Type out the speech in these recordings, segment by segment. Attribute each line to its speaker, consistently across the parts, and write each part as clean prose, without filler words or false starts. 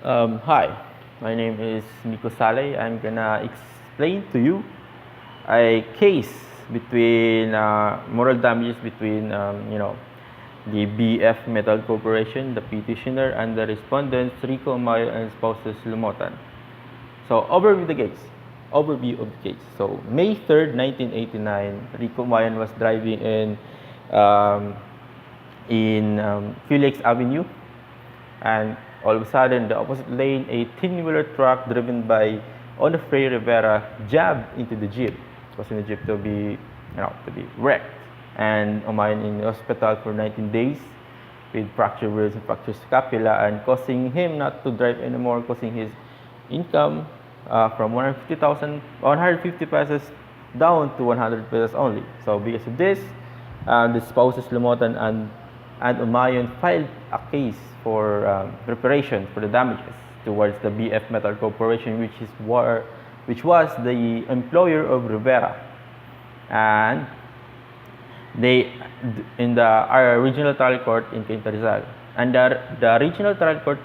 Speaker 1: Hi, my name is Nico Saleh. I'm gonna explain to you a case between moral damages between the BF Metal Corporation, the petitioner, and the respondents Rico Mayo and spouses Lumotan. So overview of the case. So May 3rd, 1989, Rico Mayan was driving um, in Felix Avenue, and all of a sudden, the opposite lane, a thin-wheeler truck driven by Onofre Rivera jabbed into the jeep. It was in the jeep to be wrecked, and Umayan in the hospital for 19 days with fractured ribs and fractured scapula, and causing him not to drive anymore, causing his income from 150 pesos down to 100 pesos only. So because of this, the spouses Lumotan and Umayon filed a case for reparation for the damages towards the BF Metal Corporation, which was the employer of Rivera, and they in the our regional trial court in Cainta Rizal, and the regional trial court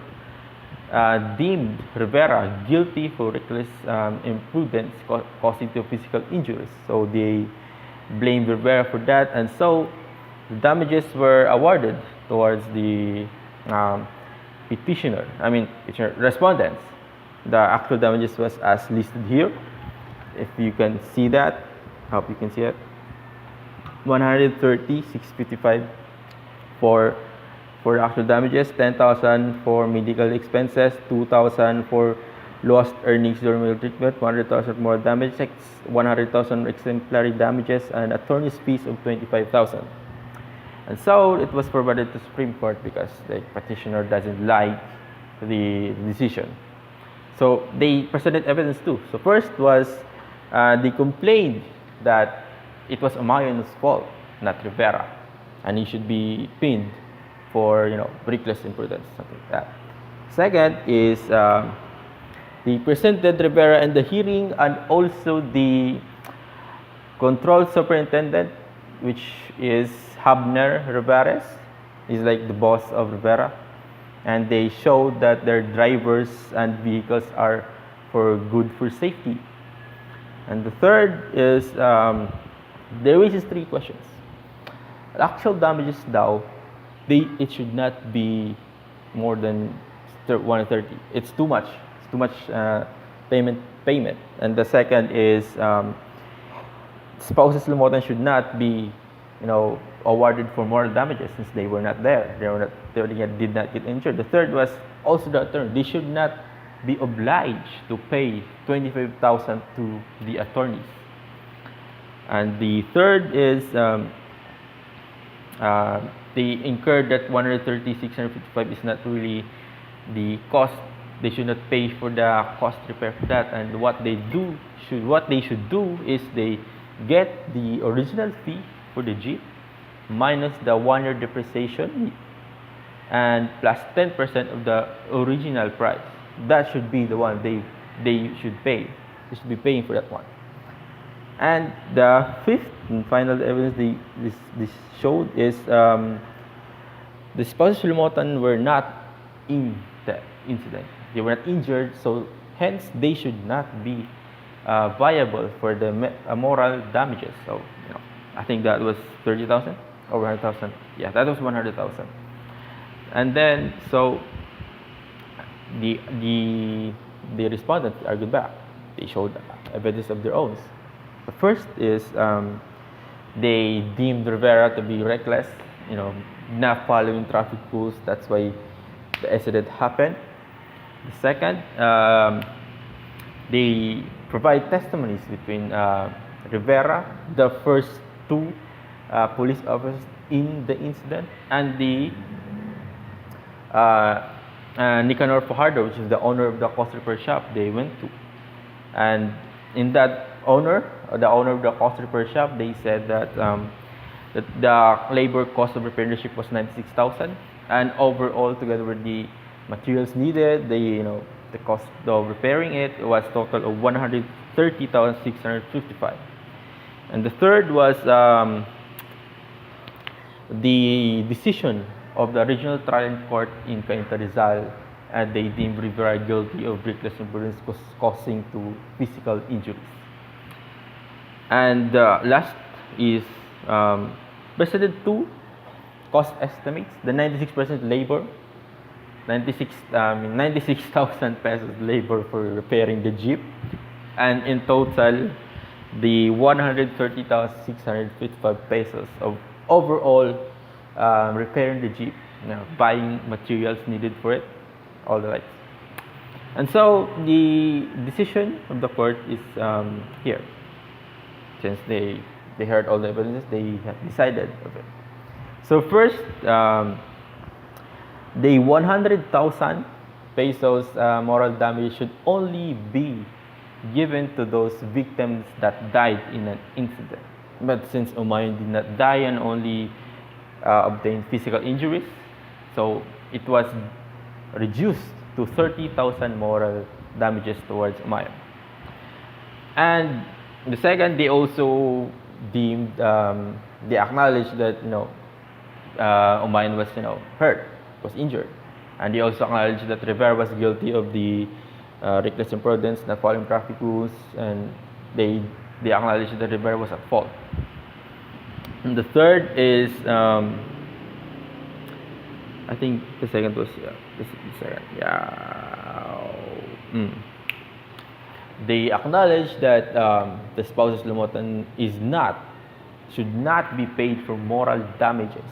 Speaker 1: deemed Rivera guilty for reckless imprudence causing to physical injuries. So they blamed Rivera for that, and so the damages were awarded towards the um, petitioner respondents. The actual damages was as listed here. If you can see that, hope you can see it. 130,655 for for actual damages, 10,000 for medical expenses, 2,000 for lost earnings during medical treatment, 100,000 more damages, 100,000 exemplary damages, and attorney's fees of 25,000. And so it was forwarded to Supreme Court because the petitioner doesn't like the decision. So they presented evidence too. So first was they complained that it was Umayon's fault, not Rivera, and he should be pinned for reckless imprudence, something like that. Second is they presented Rivera in the hearing, and also the control superintendent, which is Habner Riveres, is like the boss of Rivera, and they showed that their drivers and vehicles are for safety. And the third is there raises three questions. Actual damages daw, it should not be more than 130. It's too much. It's too much payment. And the second is spouses Lumotan should not be, awarded for moral damages since they were not there. They did not get injured. The third was also the attorney. They should not be obliged to pay 25,000 to the attorneys. And the third is they incurred that 130,655 is not really the cost. They should not pay for the cost repair for that. And what they should do is they get the original fee for the Jeep minus the 1 year depreciation and plus 10% of the original price. That should be the one they should pay. They should be paying for that one. And the fifth and final evidence this showed is the spouses Lumotan were not in the incident. They were not injured, so hence they should not be viable for the moral damages. So I think that was 30,000 or 100,000. Yeah, that was 100,000. And then so the respondents argued back. They showed evidence of their own. The first is they deemed Rivera to be reckless, not following traffic rules. That's why the accident happened. The second, they provide testimonies between Rivera, the first two police officers in the incident, and the Nicanor Fajardo, which is the owner of the cost repair shop they went to. And in that the owner of the cost repair shop, they said that the labor cost of repairing the ship was 96,000, and overall, together with the materials needed, the cost of repairing it was total of 130,655. And the third was the decision of the regional trial court in Cainta Rizal and they deemed Rivera guilty of reckless imprudence causing to physical injuries. And last is President 2 cost estimates. The 96% labor, 96,000 pesos labor for repairing the Jeep, and in total, the 130,655 pesos of overall repairing the Jeep, buying materials needed for it, all the lights. And so the decision of the court is here. Since they heard all the evidence, they have decided of it. So first, the 100,000 pesos moral damage should only be given to those victims that died in an incident. But since Umayon did not die and only obtained physical injuries, so it was reduced to 30,000 moral damages towards Umayon. And the second, they also deemed, they acknowledged that Umayon was hurt, was injured, and they also acknowledged that Rivera was guilty of the reckless imprudence, not following traffic rules, and they acknowledged that Rivera was at fault. And the third is, I think the second was they acknowledged that the spouses Lumotan should not be paid for moral damages.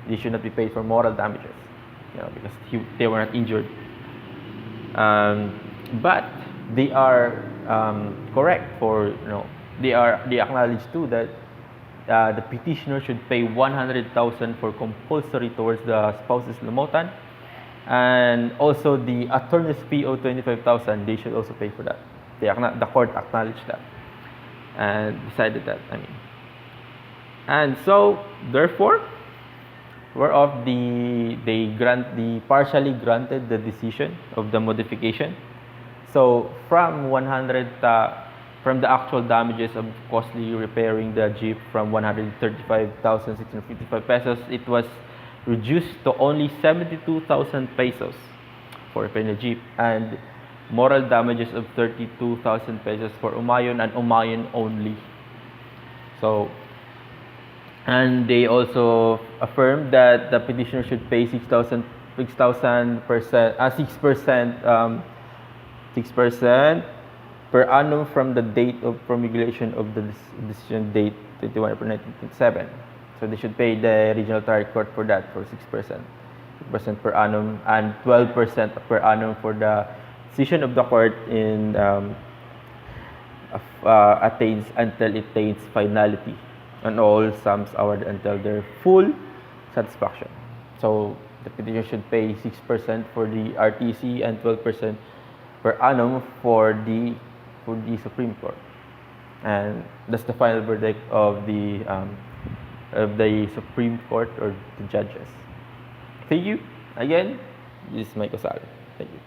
Speaker 1: They should not be paid for moral damages, because they were not injured. But they are correct for they acknowledge too that the petitioner should pay 100,000 for compulsory towards the spouses Lumotan, and also the attorney's fee of 25,000. They should also pay for that. The court acknowledged that and decided that. And so therefore, whereof they partially granted the decision of the modification. So from 100, from the actual damages of costly repairing the Jeep from 135,655 pesos, it was reduced to only 72,000 pesos for repairing the Jeep, and moral damages of 32,000 pesos for Umayon and Umayon only. So, and they also affirmed that the petitioner should pay 6% per annum from the date of promulgation of the decision date 21 April 1927. So they should pay the regional trial court for that, for 6% per annum, and 12% per annum for the decision of the court in attains until it attains finality, and all sums awarded until their full satisfaction. So the petitioner should pay 6% for the RTC and 12% per annum for the Supreme Court, and that's the final verdict of the Supreme Court or the judges. Thank you again. This is Michael Sale. Thank you.